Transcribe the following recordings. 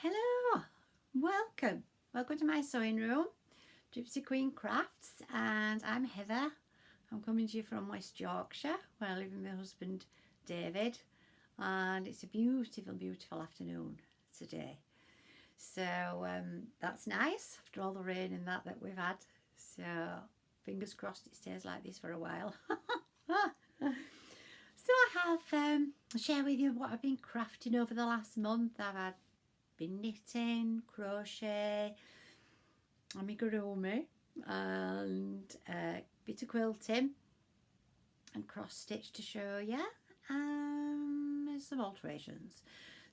Hello, welcome to my sewing room, Gypsy Queen Crafts, and I'm Heather. I'm coming to you from West Yorkshire, where I live with my husband David, and it's a beautiful afternoon today. So that's nice after all the rain and that we've had. So fingers crossed it stays like this for a while. So I have share with you what I've been crafting over the last month. I've been knitting, crochet, amigurumi, and a bit of quilting and cross stitch to show you, some alterations.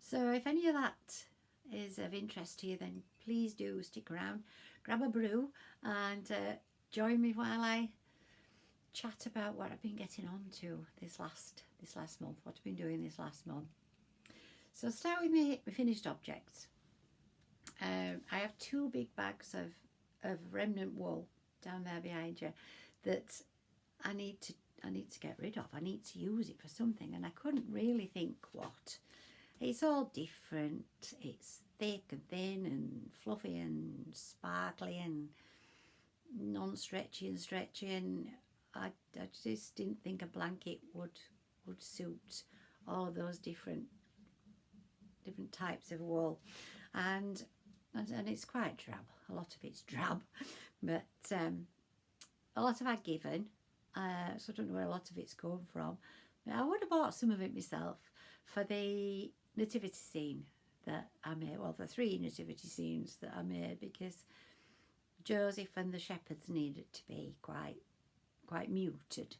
So if any of that is of interest to you, then please do stick around, grab a brew, and join me while I chat about what I've been getting on to this last month, what I've been doing this last month. So I'll start with my finished objects. I have two big bags of remnant wool down there behind you that I need to get rid of. I need to use it for something, and I couldn't really think what. It's all different. It's thick and thin and fluffy and sparkly and non-stretchy and stretchy, and I just didn't think a blanket would suit all of those different types of wool, and it's quite drab. A lot of it's drab, but a lot of I've given, so I don't know where a lot of it's come from. But I would have bought some of it myself for the nativity scene that I made. Well, the 3 nativity scenes that I made, because Joseph and the shepherds needed to be quite muted,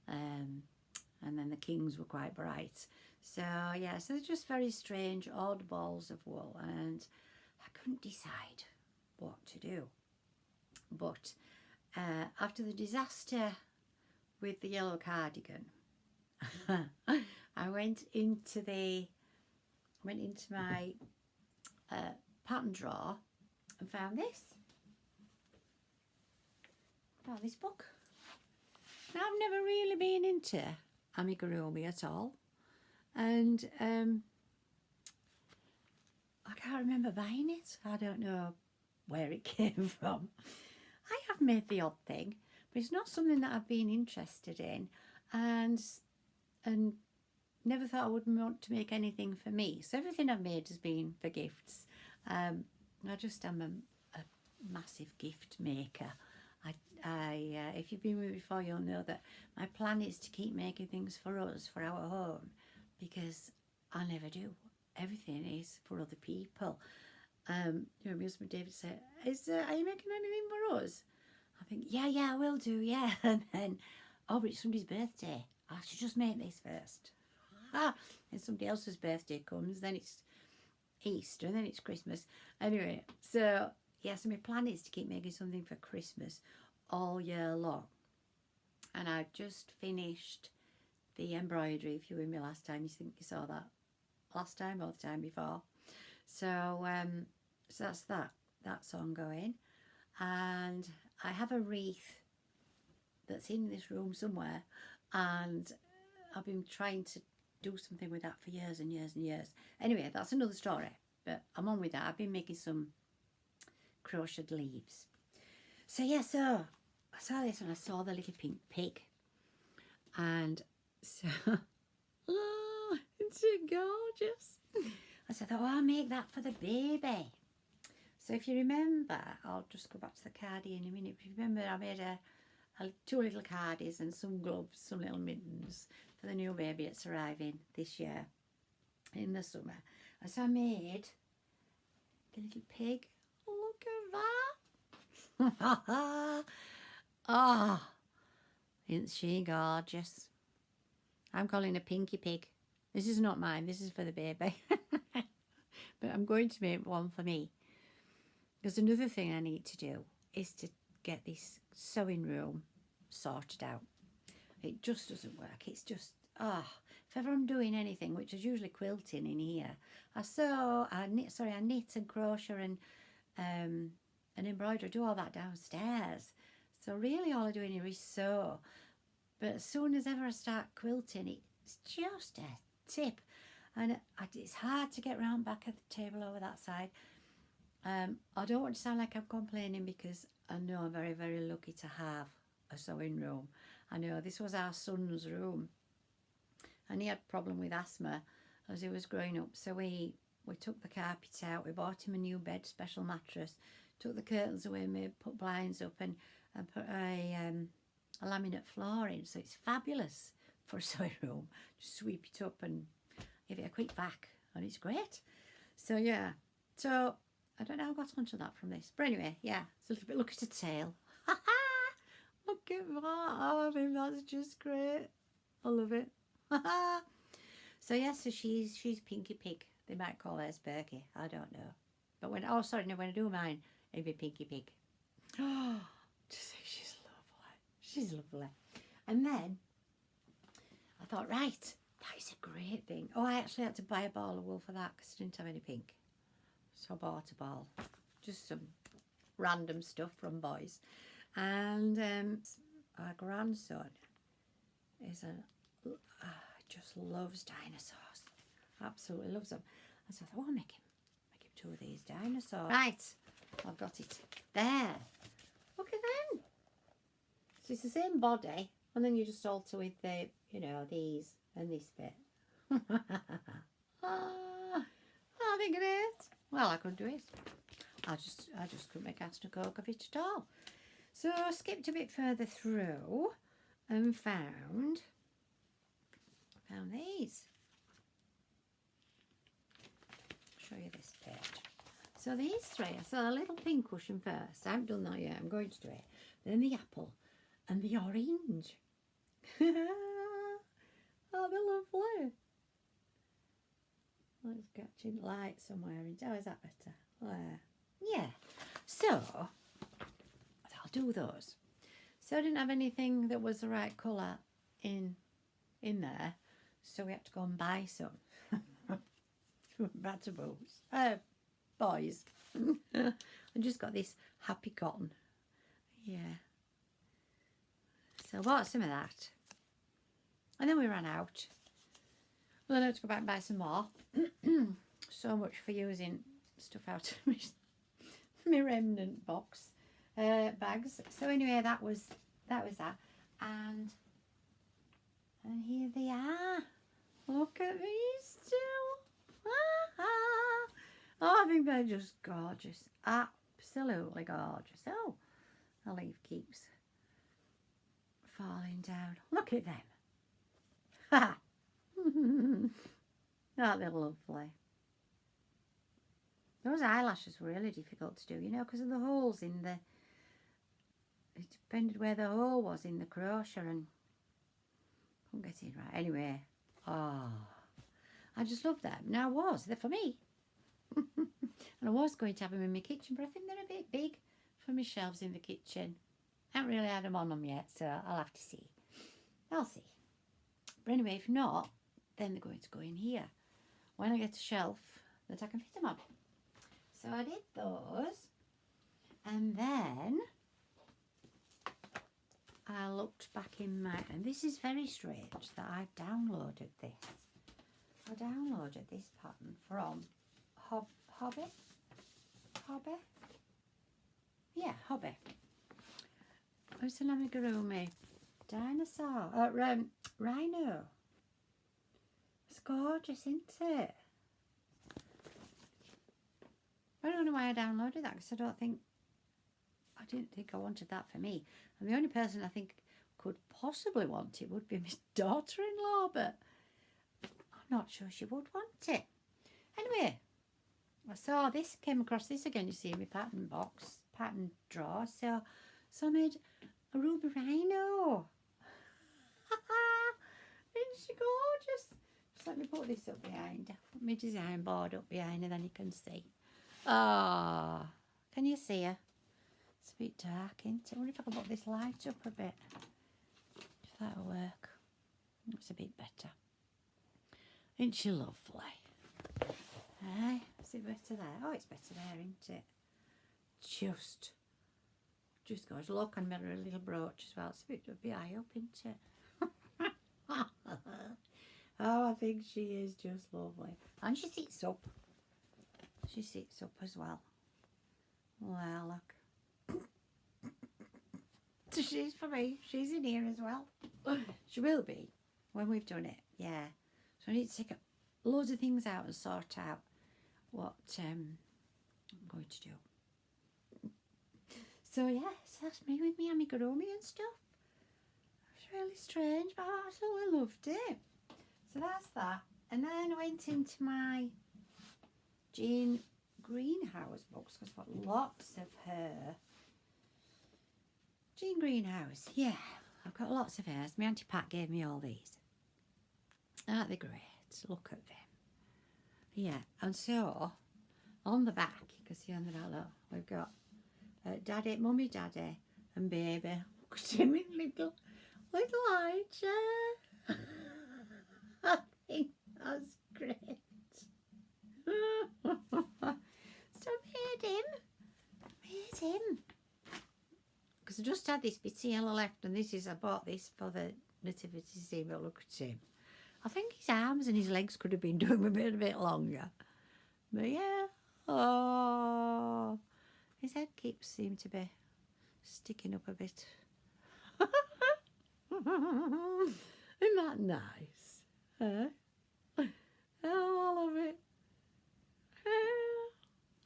and then the kings were quite bright. So yeah, so they're just very strange odd balls of wool, and I couldn't decide what to do. But after the disaster with the yellow cardigan, I went into my pattern drawer and found this book. Now, I've never really been into amigurumi at all, and I can't remember buying it. I don't know where it came from. I have made the odd thing, but it's not something that I've been interested in, and never thought I would want to make anything for me. So everything I've made has been for gifts. I just am a massive gift maker. If you've been with me before, you'll know that my plan is to keep making things for us, for our home, because I never do. Everything is for other people. My husband David said, are you making anything for us? I think, yeah, I will do, yeah. And then, but it's somebody's birthday. I have to just make this first. And somebody else's birthday comes, then it's Easter, and then it's Christmas. Anyway, so yeah, so my plan is to keep making something for Christmas all year long. And I just finished the embroidery. If you were with me last time, you think you saw that last time or the time before. So so that's ongoing, and I have a wreath that's in this room somewhere, and I've been trying to do something with that for years and years and years. Anyway, that's another story, but I'm on with that. I've been making some crocheted leaves. So yeah, so I saw this and I saw the little pink pig, and so oh, isn't it gorgeous? I said, oh, I'll make that for the baby. So if you remember, I'll just go back to the cardie in a minute. If you remember, I made 2 little cardies and some gloves, some little mittens for the new baby that's arriving this year in the summer. And so I made a little pig. Look at that. Oh, isn't she gorgeous? I'm calling her Pinky Pig. This is not mine, this is for the baby. But I'm going to make one for me. Because another thing I need to do is to get this sewing room sorted out. It just doesn't work. It's just, if ever I'm doing anything, which is usually quilting in here, I knit and crochet and embroider, do all that downstairs. So really all I'm doing here is sew. But as soon as ever I start quilting, it's just a tip. And it's hard to get round back of the table over that side. I don't want to sound like I'm complaining because I know I'm very, very lucky to have a sewing room. I know this was our son's room and he had a problem with asthma as he was growing up. So we took the carpet out, we bought him a new bed, special mattress, took the curtains away, put blinds up and put a laminate floor in. So it's fabulous for a sewing room. Just sweep it up and give it a quick vac and it's great. So yeah, so I don't know how I got onto that from this. But anyway, yeah, it's a little bit, look at the tail. Look at that. Oh, I think that's just great. I love it. So yeah, so she's Pinky Pig. They might call her Perky. I don't know. But when when I do mine, it'd be Pinky Pig. Oh, just say she's lovely. She's lovely. And then I thought, right, that is a great thing. Oh, I actually had to buy a ball of wool for that because I didn't have any pink. So I bought a ball. Just some random stuff from boys. And our grandson is just loves dinosaurs. Absolutely loves them. And so I thought, oh, I'll make him 2 of these dinosaurs. Right, I've got it. There. Look at them. So it's the same body. And then you just alter with the, you know, these and this bit. I think it is. Well, I couldn't do it. I just couldn't make out a coke of it at all. So I skipped a bit further through and found these. I'll show you this page. So these 3, I saw a little pink cushion first. I haven't done that yet. I'm going to do it. Then the apple and the orange. Oh, they're lovely. Let's catching light somewhere. Oh, is that better? There. Yeah. So I'll do those. So I didn't have anything that was the right colour in there, so we had to go and buy some. Back to boys. I just got this happy cotton. Yeah. So I bought some of that, and then we ran out. Well, I had to go back and buy some more. So much for using stuff out of my remnant box bags. So anyway, that was that. And here they are. Look at these 2. Oh, I think they're just gorgeous. Absolutely gorgeous. Oh, the leaf keeps falling down. Look at them. Ha! Oh, they're lovely. Those eyelashes were really difficult to do, you know, because of the holes in the... It depended where the hole was in the crochet and couldn't get it right. Anyway, oh, I just love them. Now they're for me. And I was going to have them in my kitchen, but I think they're a bit big for my shelves in the kitchen. I haven't really had them on them yet, so I'll have to see. I'll see. But anyway, if not, then they're going to go in here when I get a shelf that I can fit them on. So I did those, and then I looked back in my, and this is very strange that I downloaded this. I downloaded this pattern from Hobby? Yeah, Hobby. It's an Amigurumi dinosaur, rhino. It's gorgeous, isn't it? I don't know why I downloaded that, because I didn't think I wanted that for me. And the only person I think could possibly want it would be my daughter-in-law, but I'm not sure she would want it. Anyway, I saw this, came across this again, you see, in my pattern drawer. So I made a ruby rhino. Isn't she gorgeous? Just let me put this up behind, put my design board up behind, and then you can see. Ah, oh, can you see her? It's a bit dark, isn't it? I wonder if I can put this light up a bit. If that'll work. It's a bit better. Isn't she lovely? Aye, is it better there? Oh, it's better there, isn't it? Just gorgeous. Look, and a little brooch as well. It's a bit high up, isn't it? Oh, I think she is just lovely. And she sits up. She sits up as well. Well, look. She's for me. She's in here as well. She will be when we've done it. Yeah. So I need to take loads of things out and sort out what I'm going to do. So yeah, so that's me with me amigurumi and stuff. It's really strange, but I absolutely loved it. So that's that. And then I went into my Jane Greenhouse books because I've got lots of her. Jane Greenhouse, yeah, I've got lots of hers. My Auntie Pat gave me all these. Aren't they great? Look at them. Yeah, and so on the back, you can see on the back, look, we've got Daddy, Mummy, Daddy, and Baby. Look at him in little high chair. I think that's great. So I made him. Because I just had this bit of yellow left, and I bought this for the nativity scene, but look at him. I think his arms and his legs could have been doing a bit longer. But yeah, oh, his head seems to be sticking up a bit. Isn't that nice? Huh? Oh, I love it.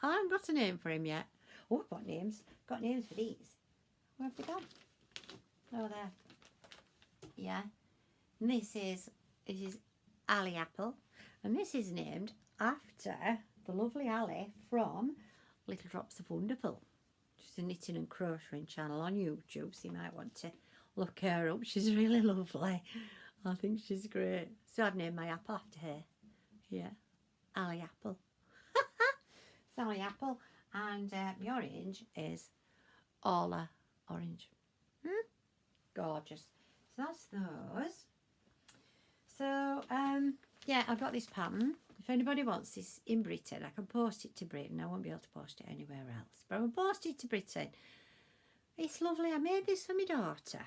I haven't got a name for him yet. Oh, I've got names. Got names for these. Where have they gone? Oh, there. Yeah. And this is Ali Apple. And this is named after the lovely Ali from Little Drops of Wonderful. She's a knitting and crocheting channel on YouTube, so you might want to look her up. She's really lovely. I think she's great. So I've named my apple after her. Yeah. Ali Apple. It's Ali Apple. And the orange is Ola Orange. Gorgeous. So that's those. So yeah, I've got this pattern. If anybody wants this in Britain, I can post it to Britain. I won't be able to post it anywhere else, but I will post it to Britain. It's lovely. I made this for my daughter,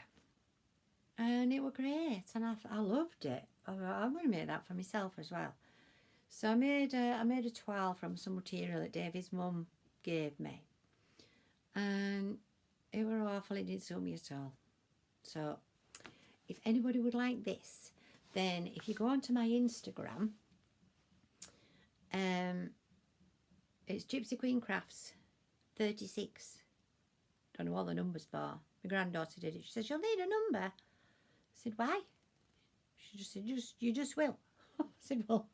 and it was great, and I loved it. I'm going to make that for myself as well. So I made a toile from some material that Davy's mum gave me, and it were awful. It didn't suit me at all. So if anybody would like this, then if you go onto my Instagram, it's Gypsy Queen Crafts 36. Don't know what the number's for. My granddaughter did it. She said, "You'll need a number." I said, "Why?" She just said, "You just will." I said, "Well,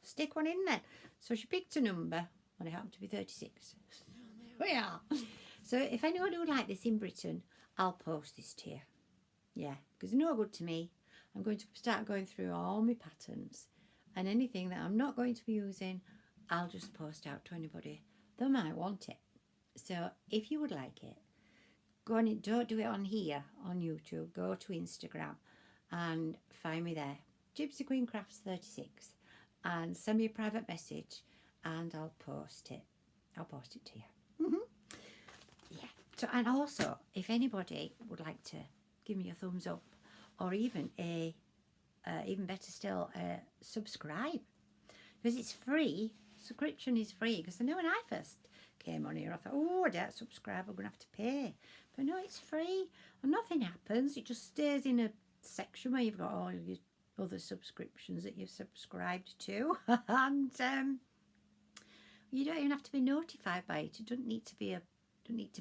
stick one in then." So she picked a number, and it happened to be 36. There we are. So if anyone would like this in Britain, I'll post this to you. Yeah, because it's no good to me. I'm going to start going through all my patterns, and anything that I'm not going to be using, I'll just post out to anybody that might want it. So if you would like it, go on it. Don't do it on here on YouTube. Go to Instagram and find me there, Gypsy Queen Crafts 36, and send me a private message, and I'll post it. I'll post it to you. Yeah. So, and also, if anybody would like to give me a thumbs up, or even even better still, subscribe, because it's free. Subscription is free. Because I know when I first came on here, I thought, oh, I don't subscribe, I'm going to have to pay. But no, it's free, and nothing happens. It just stays in a section where you've got all your other subscriptions that you've subscribed to, and you don't even have to be notified by it. It doesn't need to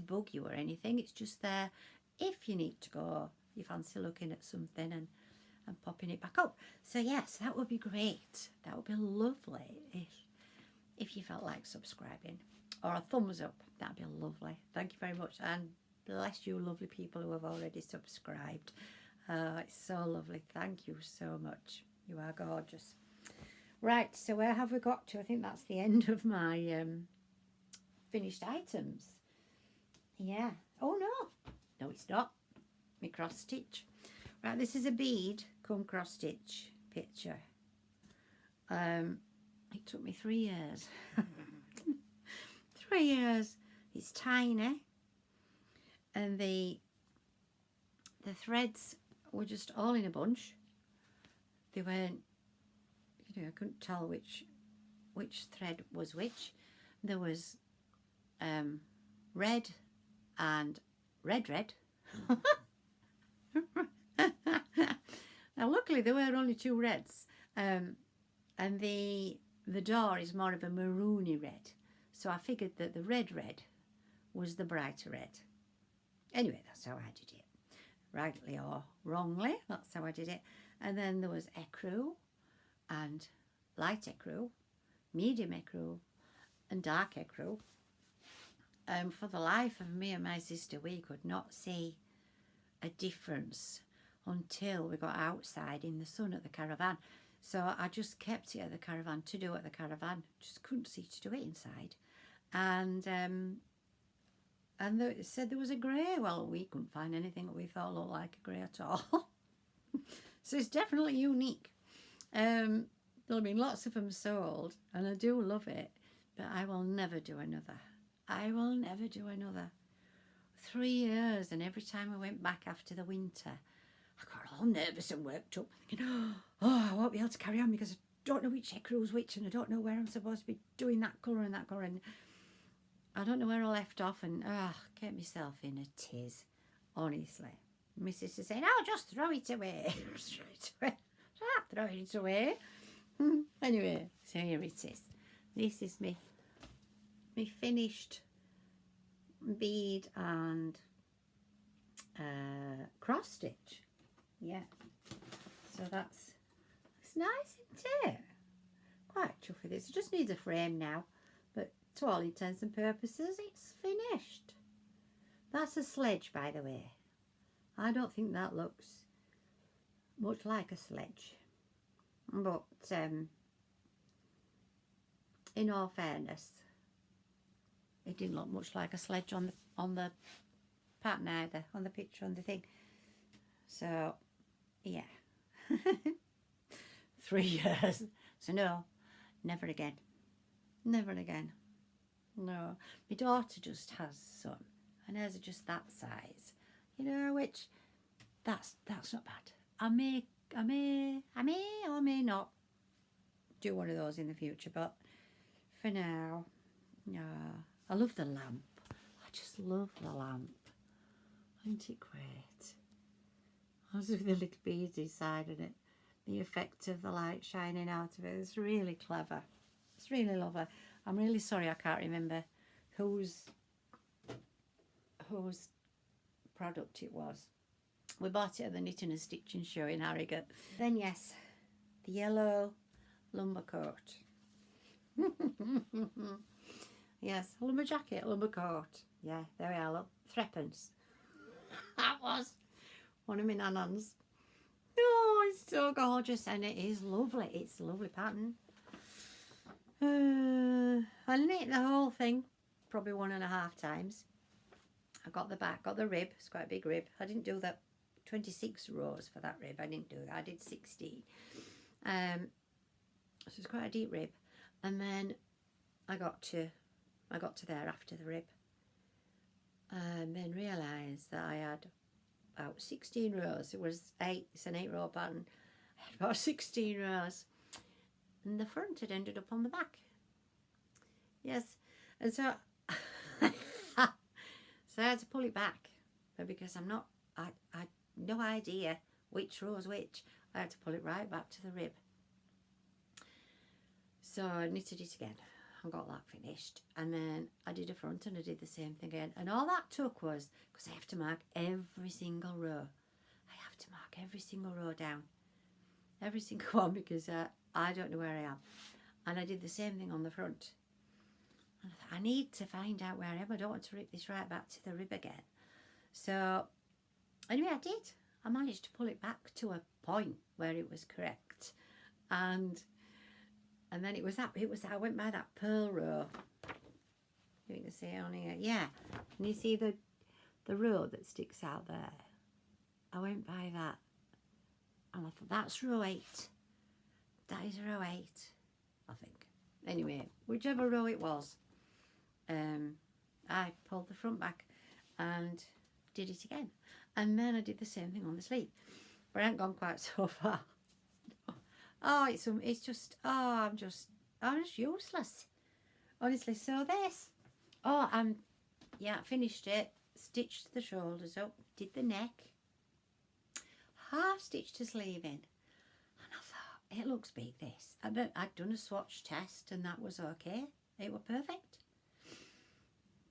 bug you or anything. It's just there if you need to go, you fancy looking at something and popping it back up. So yes, that would be great. That would be lovely if you felt like subscribing, or a thumbs up. That'd be lovely. Thank you very much, and bless you lovely people who have already subscribed. It's so lovely. Thank you so much. You are gorgeous. Right, so where have we got to? I think that's the end of my finished items. Yeah. Oh no, it's not. My cross stitch. Right, this is a bead come cross stitch picture. It took me 3 years. 3 years. It's tiny, and the threads were just all in a bunch. They weren't I couldn't tell which thread was which. There was red and red. Now luckily there were only two reds, and the door is more of a maroony red, so I figured that the red was the brighter red. Anyway, that's how I did it, rightly or wrongly, that's how I did it. And then there was ecru and light ecru, medium ecru and dark ecru. For the life of me and my sister, we could not see a difference until we got outside in the sun at the caravan. So I just kept it at the caravan to do at the caravan. Just couldn't see to do it inside. And it said there was a grey. Well, we couldn't find anything that we thought looked like a grey at all. So it's definitely unique. There'll have been lots of them sold, and I do love it, but I will never do another. I will never do another. 3 years, and every time I went back after the winter, I got all nervous and worked up, thinking, oh, I won't be able to carry on because I don't know which ecru's which, and I don't know where I'm supposed to be doing that colour and that colour, and I don't know where I left off, and get myself in a tiz, honestly. My sister saying, oh, just throw it away. Throw it away. Stop throwing it away. Anyway, so here it is. This is me finished bead and cross stitch. Yeah, so that's nice, isn't it? Quite chuffed with this. It just needs a frame now, but to all intents and purposes it's finished. That's a sledge, by the way. I don't think that looks much like a sledge, but in all fairness, it didn't look much like a sledge on the pattern either, on the picture, on the thing. So yeah. 3 years. So no, never again. Never again. No. My daughter just has some, and hers are just that size. You know, which that's not bad. I may or may not do one of those in the future, but for now, no. I love the lamp. I just love the lamp. Isn't it great? Also with the little beads inside in it. The effect of the light shining out of it. It's really clever. It's really lovely. I'm really sorry I can't remember whose product it was. We bought it at the Knitting and Stitching show in Harrogate. Then yes, the yellow lumber coat. Yes, lumber jacket, lumber coat. Yeah, there we are, look. Threepence. That was one of my nanans. Oh, it's so gorgeous, and it is lovely. It's a lovely pattern. I knit the whole thing probably 1.5 times. I got the back, got the rib. It's quite a big rib. I didn't do that 26 rows for that rib. I didn't do that. I did 16. So it's quite a deep rib. And then I got to there after the rib, and then realised that I had about 16 rows. It was 8. It's an 8-row pattern. I had about 16 rows, and the front had ended up on the back. Yes, and so so I had to pull it back, but because I had no idea which row was which, I had to pull it right back to the rib. So I knitted it again and got that finished, and then I did a front and I did the same thing again, and all that took was, because I have to mark every single row, I have to mark every single row down, every single one, because I don't know where I am. And I did the same thing on the front, and I thought, I need to find out where I am. I don't want to rip this right back to the rib again. So anyway, I did. I managed to pull it back to a point where it was correct, and then it was I went by that pearl row. You can see it on here. Yeah. And you see the row that sticks out there? I went by that. And I thought, that's row 8. That is row 8, I think. Anyway, whichever row it was, I pulled the front back and did it again. And then I did the same thing on the sleeve. But I hadn't gone quite so far. Oh, it's just, I'm just useless. Honestly, so this. Oh, yeah, finished it. Stitched the shoulders up, did the neck, half stitched a sleeve in. And I thought, it looks big, this. I'd done a swatch test and that was okay. It was perfect.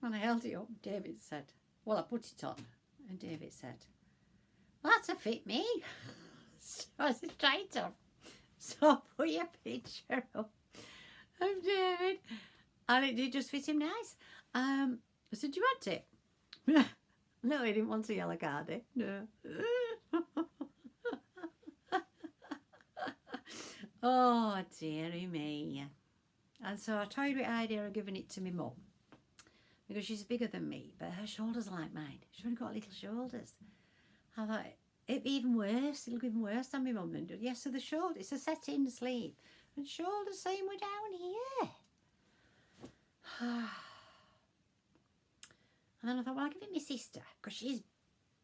When I held it up, David said, well, I put it on. And David said, well, that's a fit me. So I said, try it on. So I put your picture up of David. And it did just fit him nice. I said, do you want it? No, he didn't want a yellow cardie. No. Oh, dearie me. And so I toyed with the idea of giving it to my mum. Because she's bigger than me, but her shoulders are like mine. She's only got little shoulders. I thought, it'd be even worse. It'll look even worse than my mum than does. Yes, so the shoulder, it's a set-in sleeve. And shoulders, same way down here. And then I thought, well, I'll give it my sister, because she's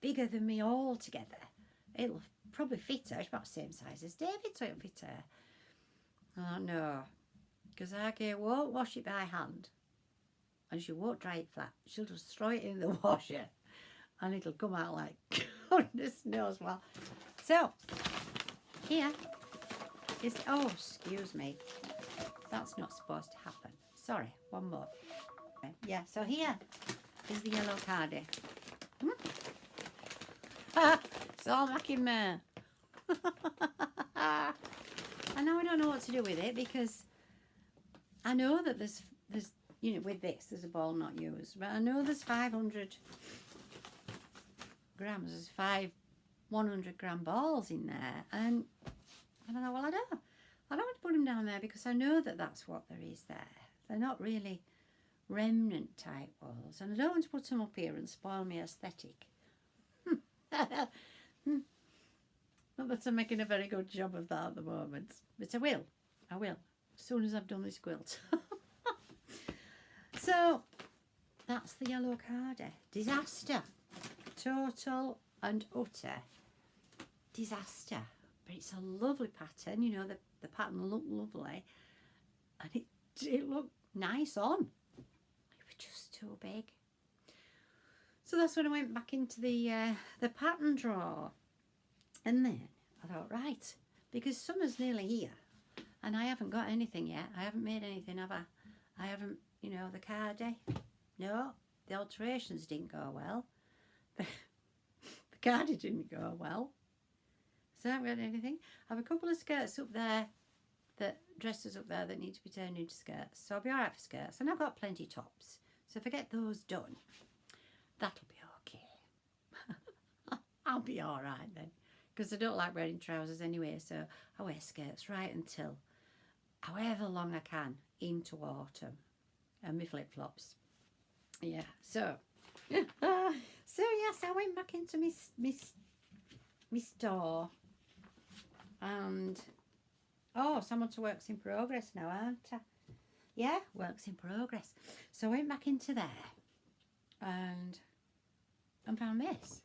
bigger than me altogether. It'll probably fit her. She's about the same size as David, so it'll fit her. Oh, no. Because I won't wash it by hand. And she won't dry it flat. She'll just throw it in the washer. And it'll come out like goodness knows what. So, here is... Oh, excuse me. That's not supposed to happen. Sorry, one more. Yeah, so here is the yellow cardie. It's all back in there. And now I don't know what to do with it because I know that there's you know, with this there's a ball not used, but I know there's 500 grams. There's 5 100-gram balls in there, and I don't know. Well, I don't want to put them down there because I know that that's what there is there. They're not really remnant type balls, and I don't want to put them up here and spoil my aesthetic. Not that I'm making a very good job of that at the moment, but I will as soon as I've done this quilt. So that's the yellow cardie. Disaster, total and utter disaster. But it's a lovely pattern, you know, the pattern looked lovely and it looked nice on. It was just too big. So that's when I went back into the pattern drawer. And then I thought, right, because summer's nearly here and I haven't got anything yet. I haven't made anything, have I? I haven't, you know, the cardie. No, the alterations didn't go well. The cardie didn't go well. So I haven't got anything. I have a couple of skirts up there, dresses up there that need to be turned into skirts. So I'll be all right for skirts. And I've got plenty of tops. So if I get those done, that'll be okay. I'll be all right then. Because I don't like wearing trousers anyway, so I wear skirts right until however long I can into autumn. And my flip-flops. Yeah, so yes, I went back into my store. And, oh, someone to works in progress now, aren't I? Yeah, works in progress. So I went back into there and found this.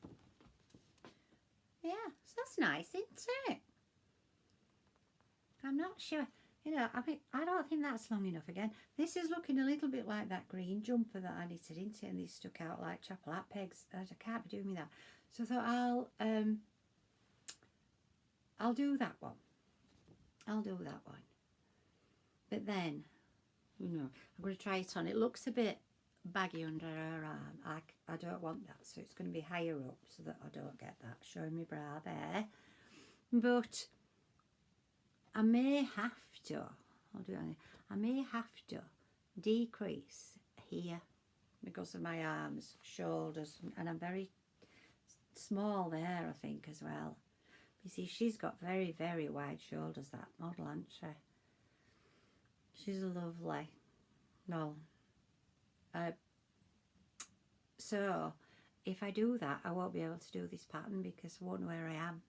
Yeah, so that's nice, isn't it? I'm not sure, you know, I don't think that's long enough again. This is looking a little bit like that green jumper that I knitted into, and these stuck out like chapel hat pegs. I can't be doing with that. So I thought I'll do that one. I'll do that one. But then, you know, I'm going to try it on. It looks a bit baggy under her arm. I don't want that, so it's going to be higher up so that I don't get that showing my bra there. But I may have to, I'll do it. I may have to decrease here because of my arms, shoulders, and I'm very small there, I think, as well. You see, she's got very, very wide shoulders, that model, hasn't she? She's lovely. No. So, if I do that, I won't be able to do this pattern because I won't know where I am.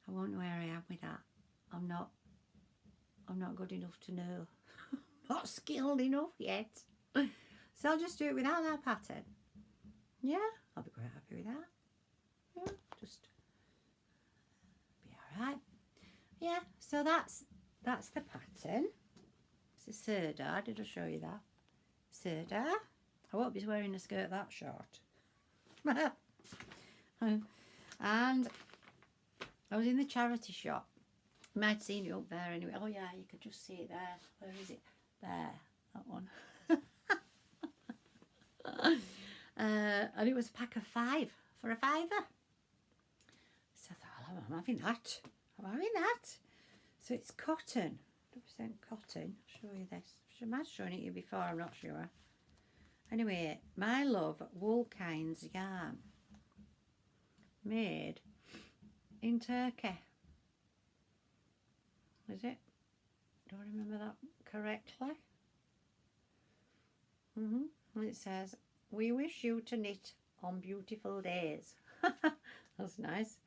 I won't know where I am with that. I'm not good enough to know. Not skilled enough yet. So I'll just do it without that pattern. Yeah, I'll be quite happy with that. Yeah, just be alright. yeah, so that's the pattern. It's a serdar. Did I show you that? Serdar. I won't be wearing a skirt that short. And I was in the charity shop. You might have seen it up there anyway. Oh yeah, you could just see it there. Where is it? There, that one. And it was a pack of 5 for a £5. So I thought, oh, I'm having that. I'm having that. So it's cotton, 100% cotton. I'll show you this. I might have shown it to you before, I'm not sure. Anyway, my love wool kinds yarn, made in Turkey. Is it? Do I remember that correctly? And it says, we wish you to knit on beautiful days. That's nice.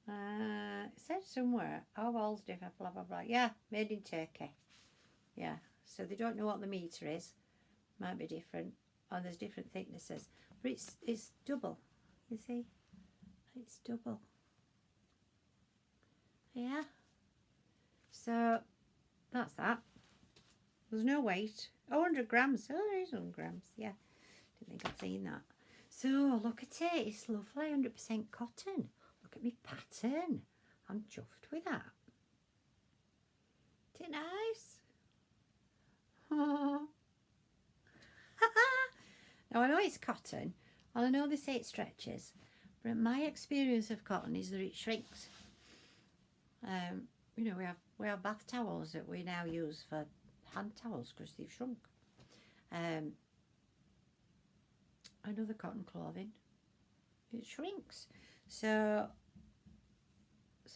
It said somewhere, our walls differ, blah, blah, blah. Yeah, made in Turkey. Yeah, so they don't know what the metre is. Might be different. Oh, there's different thicknesses. But it's double, you see? It's double. Yeah. So, that's that. There's no weight. Oh, 100 grams. Oh, there is 100 grams. Yeah. Didn't think I'd seen that. So, look at it. It's lovely. 100% cotton. Look at me pattern. I'm chuffed with that. Isn't it nice? Oh. Now, I know it's cotton. And I know they say it stretches. But my experience of cotton is that it shrinks. You know, we have bath towels that we now use for hand towels because they've shrunk. Another cotton clothing, it shrinks. So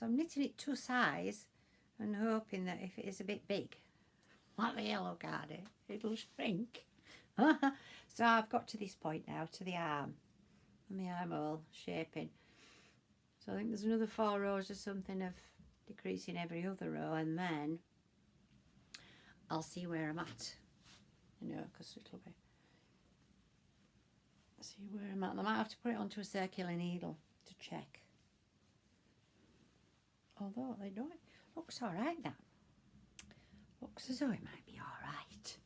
I'm knitting it to size and hoping that if it is a bit big, like the yellow cardie, it'll shrink. So I've got to this point now, to the arm, and the armhole shaping. So I think there's another 4 rows or something of decreasing every other row, and then I'll see where I'm at, you know, because it'll be, see where I'm at. I might have to put it onto a circular needle to check. Although they don't, looks all right now. Looks as though it might be all right.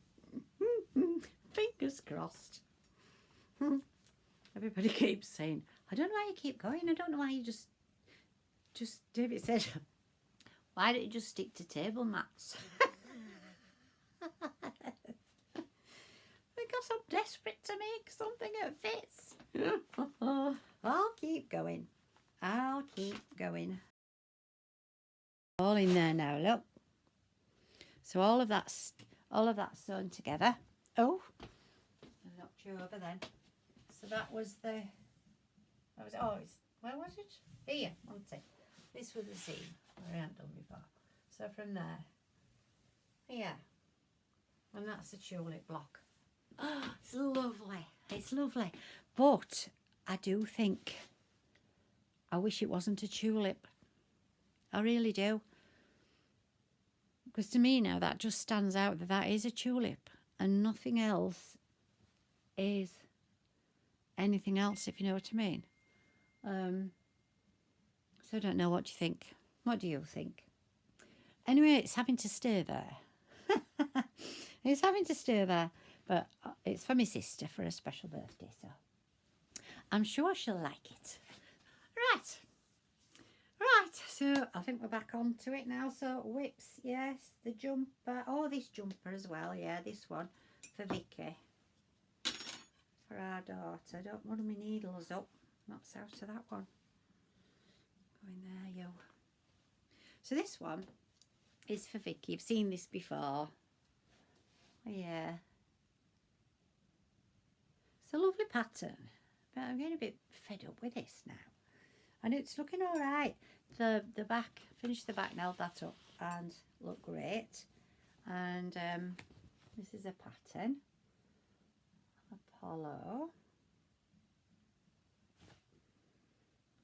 Fingers crossed. Everybody keeps saying, I don't know why you keep going. I don't know why you just David said, why don't you just stick to table mats? Because I'm desperate to make something that fits. I'll keep going. I'll keep going. All in there now, look. So all of that's sewn together. Oh, I knocked you over then. So that was where was it? Here, wasn't it? This was the seam I hadn't done before. So from there, here, and that's a tulip block. Oh, it's lovely. It's lovely. But I do think, I wish it wasn't a tulip. I really do. Because to me now, that just stands out that is a tulip. And nothing else is anything else, if you know what I mean. So I don't know what you think. What do you think? Anyway, it's having to stay there. It's having to stay there. But it's for my sister for a special birthday, so I'm sure she'll like it. Right, so I think we're back onto it now. So whips, yes, the jumper. Oh, this jumper as well, yeah, this one for Vicky. For our daughter. Don't want my needles up. That's out of that one. Go in there, yo. So this one is for Vicky. You've seen this before. Yeah. It's a lovely pattern, but I'm getting a bit fed up with this now. And it's looking all right. The back, finished the back, nailed that up and look great. And this is a pattern, Apollo,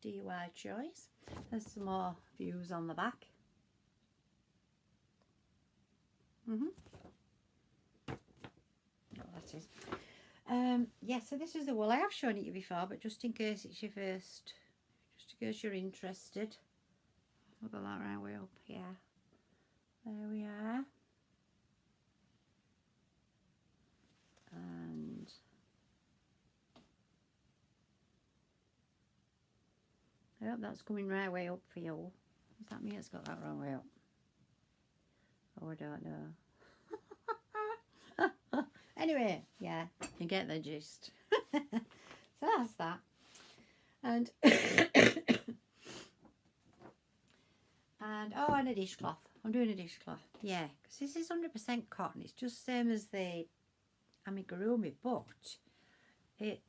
DIY choice. There's some more views on the back. Oh, that is. Yeah, so this is the wool. I have shown it you before, but just in case it's your first, just in case you're interested, I've got that right way up here. There we are. And I hope that's coming right way up for you. Does that mean it's got that wrong way up? Oh, I don't know. Anyway, yeah, you get the gist. So that's that. And and oh, and a dishcloth. I'm doing a dishcloth. Yeah, because this is 100% cotton. It's just same as the Amigurumi, but it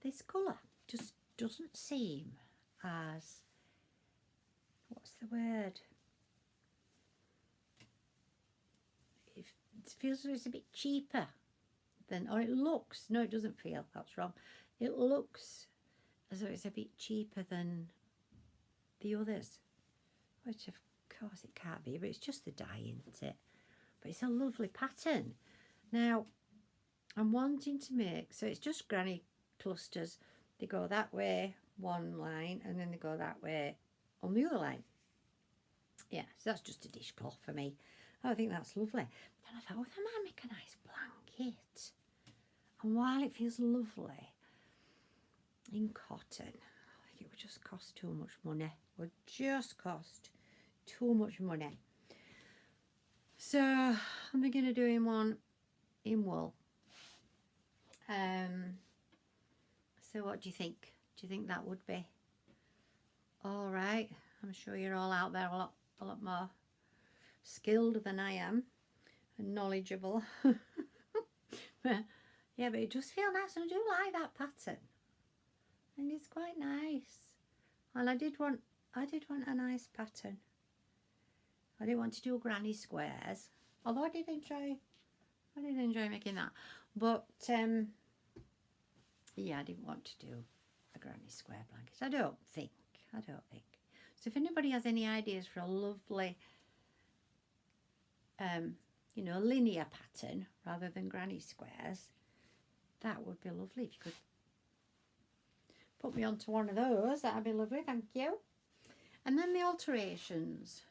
this colour just doesn't seem as, what's the word? It feels as though it's a bit cheaper than, or it looks, no it doesn't feel, that's wrong. It looks as though it's a bit cheaper than the others, which of course it can't be, but it's just the dye, isn't it? But it's a lovely pattern. Now, I'm wanting to make, so it's just granny clusters. They go that way, one line, and then they go that way on the other line. Yeah, so that's just a dishcloth for me. I think that's lovely. Then I thought, oh, that might make a nice blanket. And while it feels lovely in cotton, I think it would just cost too much money. It would just cost too much money. So I'm thinking of doing one in wool. So what do you think? Do you think that would be all right? I'm sure you're all out there a lot more skilled than I am and knowledgeable. Yeah, but it does feel nice, and I do like that pattern, and it's quite nice. And I did want a nice pattern. I didn't want to do granny squares, although I did enjoy making that. But yeah, I didn't want to do a granny square blanket. I don't think. So if anybody has any ideas for a lovely, you know, linear pattern rather than granny squares, that would be lovely. If you could put me onto one of those, that'd be lovely. Thank you. And then the alterations.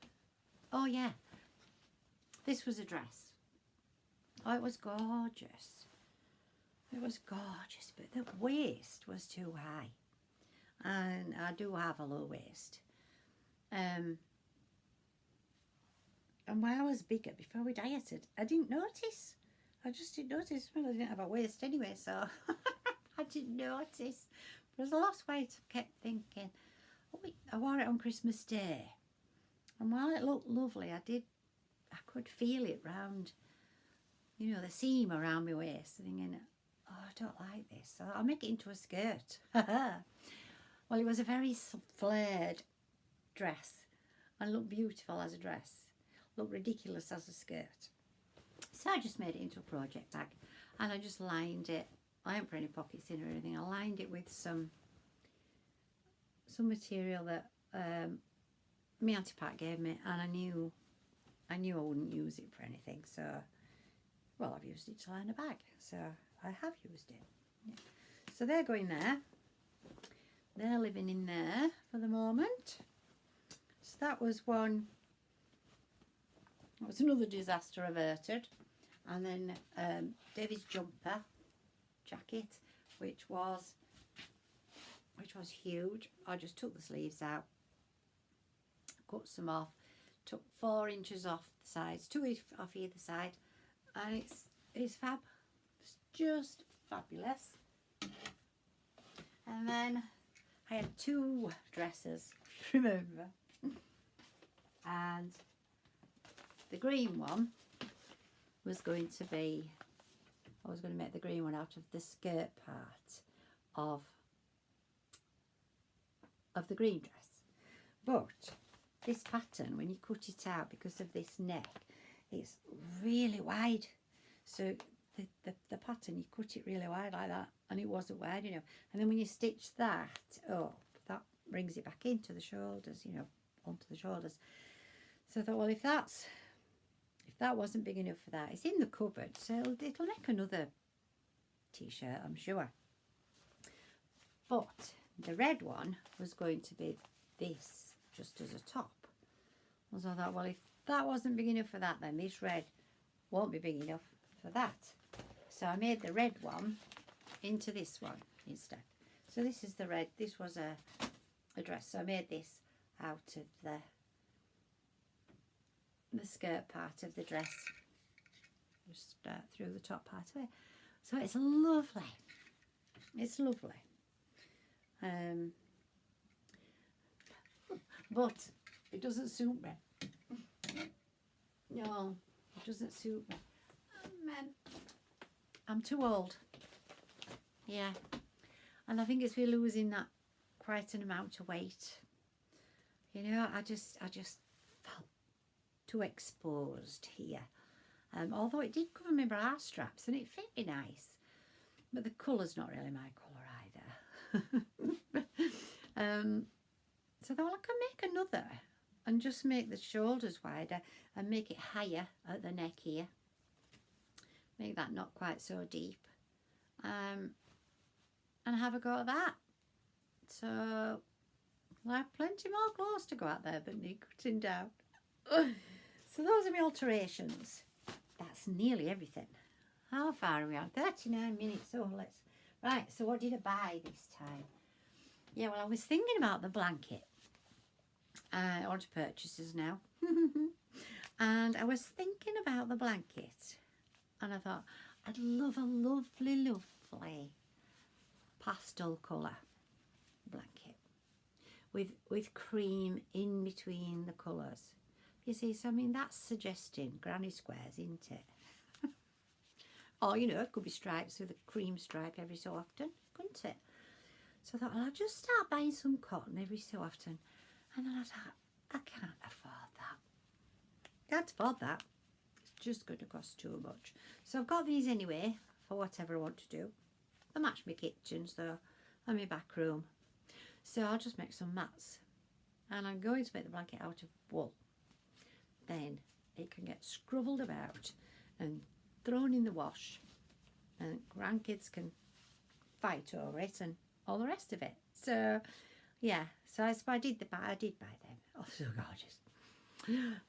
Oh yeah, this was a dress. Oh, it was gorgeous. It was gorgeous, but the waist was too high. And I do have a low waist. And when I was bigger, before we dieted, I didn't notice. I just didn't notice. Well, I didn't have a waist anyway, so I didn't notice. But as I lost weight, I kept thinking, oh, I wore it on Christmas Day. And while it looked lovely, I could feel it round, you know, the seam around my waist, thinking, oh, I don't like this. So I'll make it into a skirt. Well, it was a very flared dress and looked beautiful as a dress. Looked ridiculous as a skirt. So I just made it into a project bag, and I just lined it. I haven't put any pockets in or anything. I lined it with some material that my Auntie Pat gave me, and I knew I wouldn't use it for anything. So, well, I've used it to line a bag. So I have used it. Yeah. So they're going there. They're living in there for the moment. So that was one. That was another disaster averted. And then David's jumper jacket, which was huge. I just took the sleeves out, cut some off, took 4 inches off the sides, 2 off either side, and it's fab. It's just fabulous. And then I had 2 dresses, remember, and the green one was going to be, I was going to make the green one out of the skirt part of the green dress. But this pattern, when you cut it out, because of this neck, it's really wide. So the pattern, you cut it really wide like that, and it wasn't wide enough. And then when you stitch that up, that brings it back into the shoulders, you know, onto the shoulders. So I thought, well, if that wasn't big enough for that, it's in the cupboard, so it'll make another t-shirt, I'm sure. But the red one was going to be this just as a top. So I thought, well, if that wasn't big enough for that, then this red won't be big enough for that. So I made the red one into this one instead. So this is the red. This was a dress. So I made this out of the skirt part of the dress. Just through the top part of it. So it's lovely. It's lovely. But it doesn't suit me. No, it doesn't suit me. I'm too old. Yeah. And I think it's we're losing that quite an amount of weight. You know, I just felt too exposed here. Although it did cover my bra straps and it fit me nice. But the colour's not really my colour either. So I thought, well, I can make another and just make the shoulders wider and make it higher at the neck here. Make that not quite so deep. And have a go at that. So I have plenty more clothes to go out there but need cutting down. So those are my alterations. That's nearly everything. How far are we on? 39 minutes. So let's... Right, so what did I buy this time? Yeah, well, I was thinking about the blanket. I want to purchase this now. And I was thinking about the blanket. And I thought, I'd love a lovely, lovely pastel colour blanket. With cream in between the colours. You see, so I mean, that's suggesting granny squares, isn't it? Or, you know, it could be stripes with a cream stripe every so often, couldn't it? So I thought, well, I'll just start buying some cotton every so often. And then I thought, I can't afford that. Can't afford that. It's just going to cost too much. So I've got these anyway for whatever I want to do. They match my kitchens though, and my back room. So I'll just make some mats. And I'm going to make the blanket out of wool. Then it can get scrubbed about and thrown in the wash. And grandkids can fight over it and all the rest of it. So yeah, so I did buy them. Oh, so gorgeous.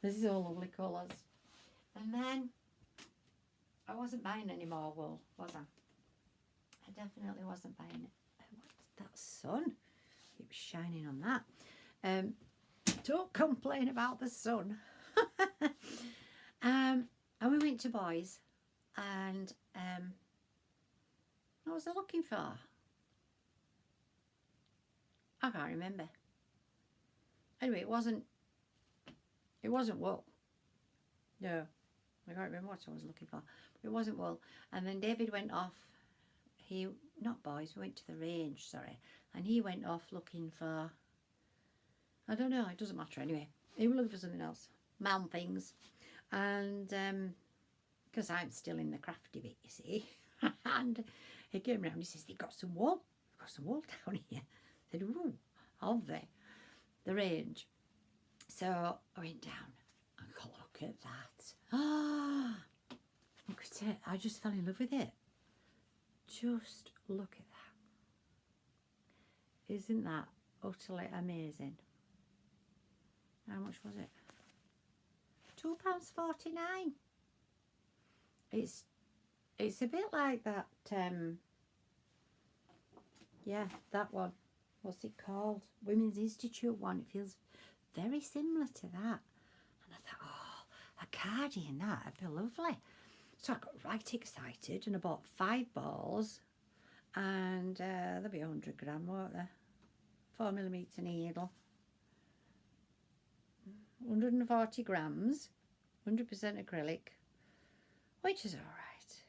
This is all lovely colours. And then I wasn't buying any more wool, was I? I definitely wasn't buying it. What's that sun? Keeps shining on that. Don't complain about the sun. And we went to Boys, and what was I looking for? I can't remember. Anyway, it wasn't wool. No, I can't remember what I was looking for. It wasn't wool. And then David went off. Not Boys, we went to the range, sorry. And he went off looking for, I don't know, it doesn't matter anyway. He was looking for something else. Man things. And because I'm still in the crafty bit, you see. And he came round, he says, they've got some wool. They've got some wool down here. I said, ooh, have they? The range. So I went down and got a look at that. Ah, look at it. I just fell in love with it. Just look at that. Isn't that utterly amazing? How much was it? £2.49. It's a bit like that, yeah, that one. What's it called? Women's Institute one. It feels very similar to that. And I thought, oh, a cardigan, that'd be lovely. So I got right excited and I bought 5 balls. And there'll be 100 gram, won't there? 4mm needle. 140 grams. 100% acrylic. Which is alright.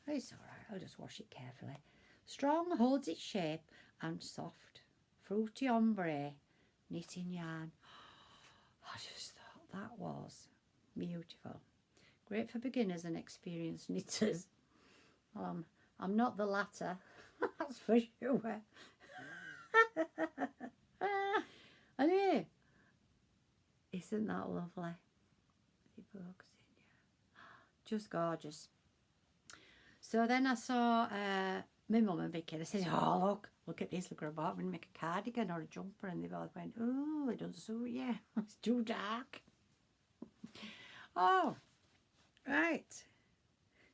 It's alright. I'll just wash it carefully. Strong, holds its shape, and soft. Fruity ombre. Knitting yarn. I just thought that was beautiful. Great for beginners and experienced knitters. Well, I'm not the latter, that's for sure. Anyway, isn't that lovely? Just gorgeous. So then I saw my mum and Vicky, they said, oh, look at this, look at about, we're going to make a cardigan or a jumper. And they both went, oh, it doesn't suit you. It's too dark. Oh, right.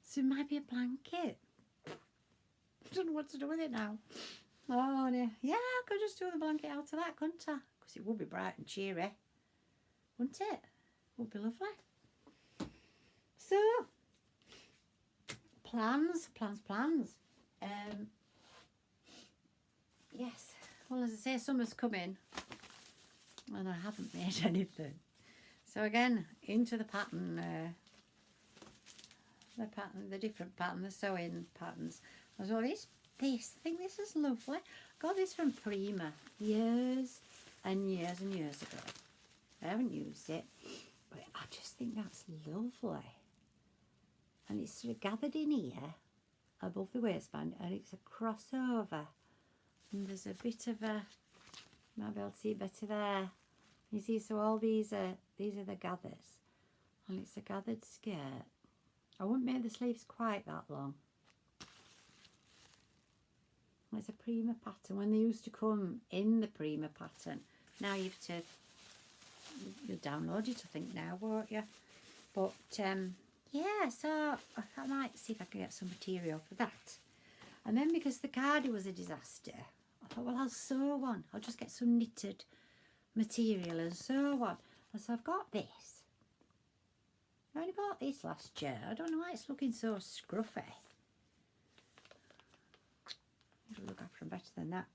So it might be a blanket. I don't know what to do with it now. Oh, no. Yeah, I could just do the blanket out of that, couldn't I? Because it would be bright and cheery. Wouldn't it? Would be lovely. So, plans. Yes. Well, as I say, summer's coming. And I haven't made anything. So again, into the pattern, the different pattern, the sewing patterns. I saw this, I think this is lovely. I got this from Prima years and years and years ago. I haven't used it, but I just think that's lovely. And it's sort of gathered in here, above the waistband, and it's a crossover. And there's a bit of a, might be able to see better there. You see, so all these are the gathers, and it's a gathered skirt. I wouldn't make the sleeves quite that long. It's a Prima pattern. When they used to come in the Prima pattern, now you'll download it, I think, now, won't you? But yeah, so I thought I might see if I can get some material for that. And then because the cardi was a disaster, I thought, well, I'll sew one. I'll just get some knitted material and sew one. And so I've got this. I only bought this last year. I don't know why it's looking so scruffy. It'll look after them better than that.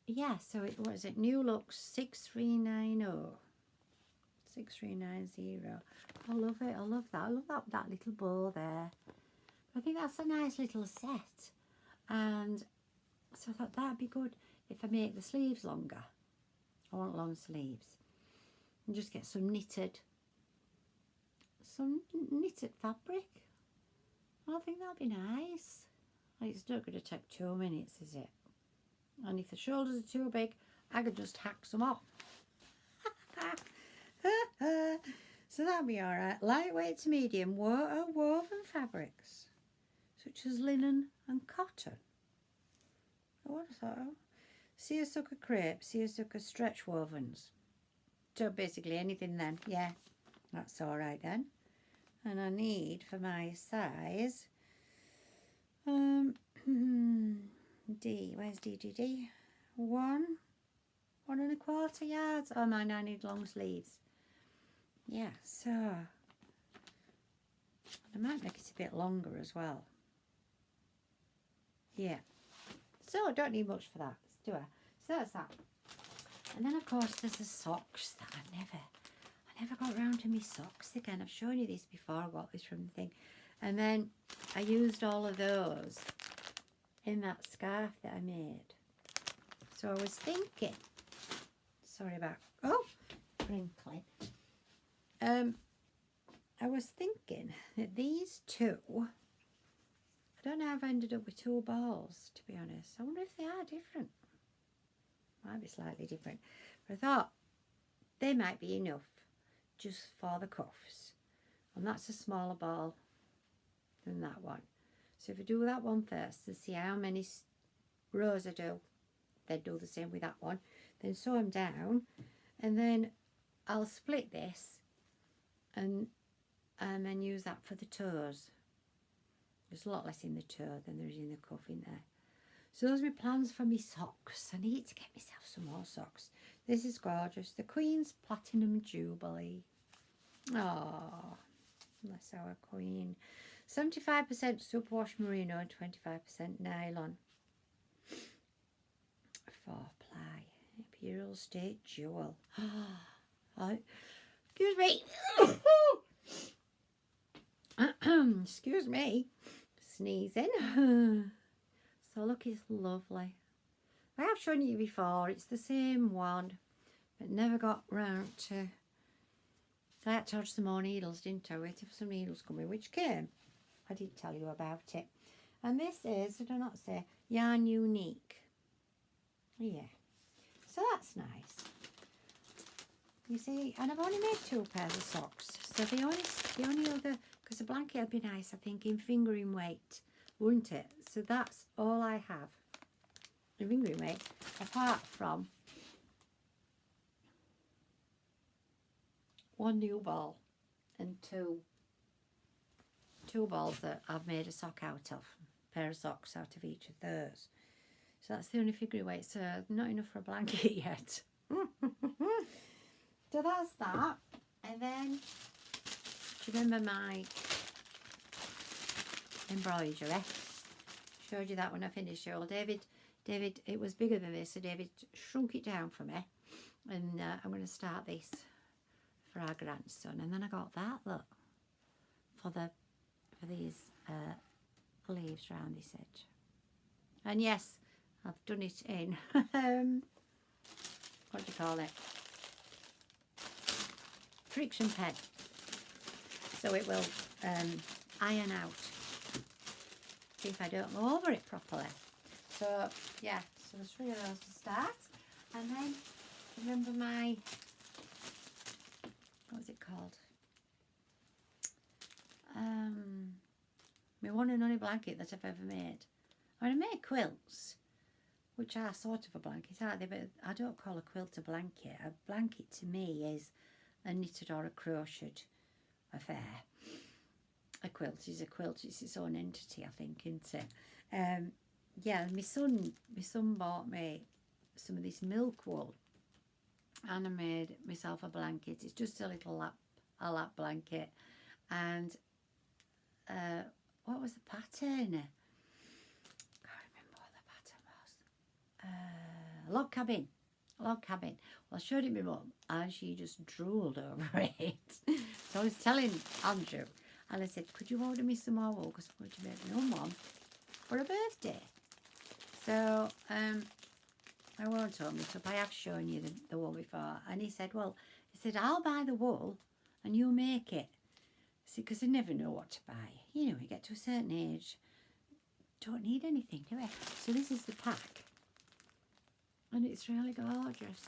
Yeah, so what is it? New Looks 6390. 6390. I love it. I love that. I love that little bow there. I think that's a nice little set. And so I thought that'd be good if I make the sleeves longer. I want long sleeves. And just get some knitted fabric. I think that'd be nice. It's not going to take 2 minutes, is it? And if the shoulders are too big, I could just hack some off. So that'll be alright. Lightweight to medium woven fabrics, such as linen and cotton. What is that? Seersucker crepe, seersucker stretch wovens. So basically anything then. Yeah, that's alright then. And I need, for my size, D, where's D? 1.25 yards. Oh man, I need long sleeves. Yeah, so I might make it a bit longer as well. Yeah, so I don't need much for that, do I? So that's that. And then of course there's the socks that I never got around to my socks again. I've shown you this before. I got this from the thing. And then I used all of those in that scarf that I made. So I was thinking, sorry about, oh, crinkly. I was thinking that these two, I don't know how I've ended up with two balls, to be honest. I wonder if they are different. Might be slightly different. But I thought they might be enough just for the cuffs. And that's a smaller ball than that one. So if I do that one first and see how many rows I do, then do the same with that one. Then sew them down, and then I'll split this and then use that for the toes. There's a lot less in the toe than there is in the cuff in there. So those are my plans for my socks. I need to get myself some more socks. This is gorgeous. The Queen's Platinum Jubilee. Oh, that's our Queen. 75% superwash merino and 25% nylon. 4-ply Imperial State Jewel. Oh, excuse me. Excuse me. Sneezing. So look, it's lovely. I have shown you before. It's the same one, but never got round to. I had to order some more needles, didn't I? Waiting for some needles coming, which came. I did tell you about it. And this is, I do not say, Yarn Unique. Yeah. So that's nice. You see, and I've only made 2 pairs of socks. So the only other, because the blanket would be nice, I think, in fingering weight, wouldn't it? So that's all I have of Amigurumi, apart from one new ball and two balls that I've made a sock out of, a pair of socks out of each of those. So that's the only figure weight, so not enough for a blanket yet. So that's that. And then, do you remember my embroidery? Showed you that when I finished it all. David, it was bigger than this, so David shrunk it down for me. And I'm going to start this for our grandson. And then I got that, look, for these leaves around this edge. And yes, I've done it in, what do you call it? Friction pen. So it will iron out if I don't go over it properly. So yeah, so there's 3 of those to start. And then remember my, what was it called? My one and only blanket that I've ever made. I mean, I make quilts, which are sort of a blanket, aren't they? But I don't call a quilt a blanket. A blanket to me is a knitted or a crocheted affair. A quilt is a quilt. It's its own entity, I think, isn't it? Yeah, my son bought me some of this milk wool, and I made myself a blanket. It's just a little lap blanket, and what was the pattern? Can't remember what the pattern was. Log cabin. Well, I showed it my mum, and she just drooled over it. So I was telling Andrew, and I said, could you order me some more wool, because I'm going to make my own one for a birthday. So I won't hold it up. I have shown you the wool before. And he said, I'll buy the wool and you make it. See, because I never know what to buy. You know, you get to a certain age, don't need anything, do we? So this is the pack. And it's really gorgeous.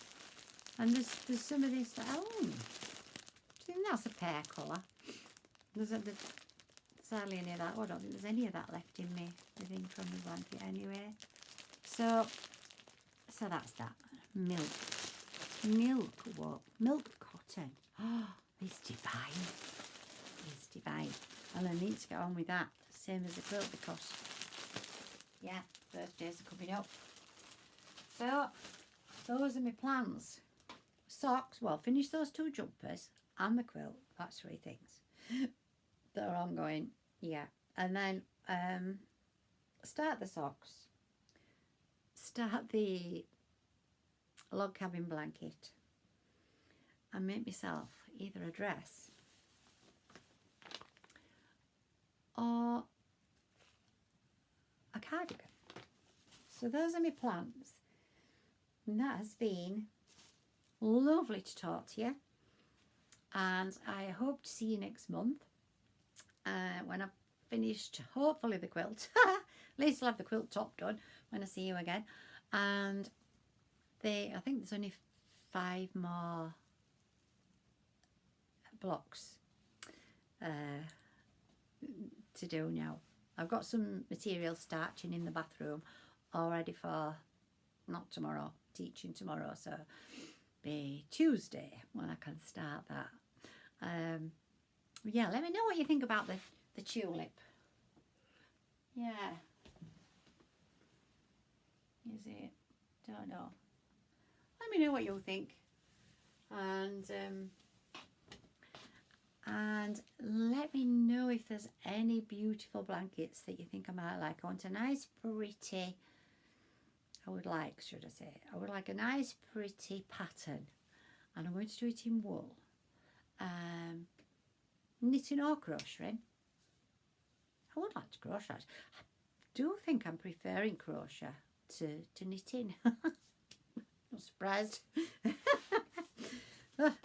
And there's some of this, do you think that's a pear colour? There's hardly any of that. Well, I don't think there's any of that left in me, I think, from the blanket anyway. So that's that. Milk wool, milk cotton. Oh, it's divine. It's divine. And I need to get on with that, same as the quilt, because yeah, birthdays are coming up. So those are my plans. Socks, well, finish those 2 jumpers and the quilt. That's 3 things that are ongoing. Yeah, and then start the socks, start the log cabin blanket, and make myself either a dress or a cardigan. So those are my plans, and that has been lovely to talk to you, and I hope to see you next month when I've finished hopefully the quilt. At least I'll have the quilt top done when I see you again. And I think there's only 5 more blocks to do now. I've got some material starching in the bathroom all ready for, not tomorrow, teaching tomorrow, so be Tuesday when I can start that. Yeah, let me know what you think about the tulip. Yeah. Is it? Don't know. Let me know what you'll think. And let me know if there's any beautiful blankets that you think I might like. I want a nice pretty, I would like a nice pretty pattern, and I'm going to do it in wool. Knitting or crocheting. I would like to crochet. I do think I'm preferring crochet to knitting. Not surprised.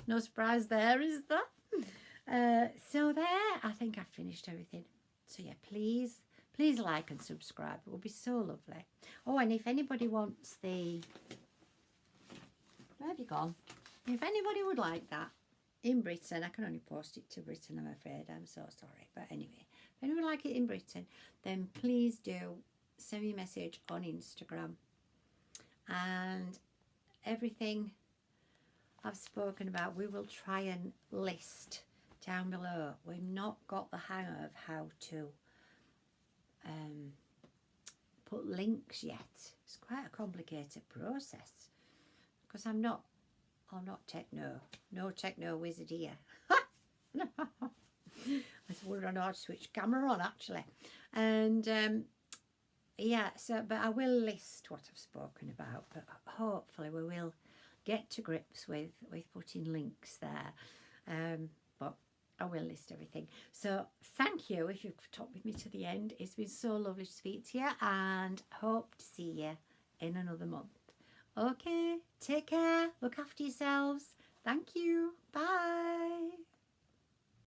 No surprise there, is there? So there, I think I've finished everything. So yeah, please like and subscribe. It would be so lovely. Oh, and if anybody wants where have you gone? If anybody would like that in Britain, I can only post it to Britain, I'm afraid. I'm so sorry. But anyway, If anyone like it in Britain, then please do send me a message on Instagram. And everything I've spoken about, we will try and list down below. We've not got the hang of how to put links yet. It's quite a complicated process because I'm not no techno wizard here. I wouldn't know how to switch camera on actually. And yeah, so but I will list what I've spoken about, but hopefully we will get to grips with putting links there. But I will list everything. So thank you if you've talked with me to the end. It's been so lovely to speak to you, and hope to see you in another month. Okay, take care, look after yourselves. Thank you. Bye.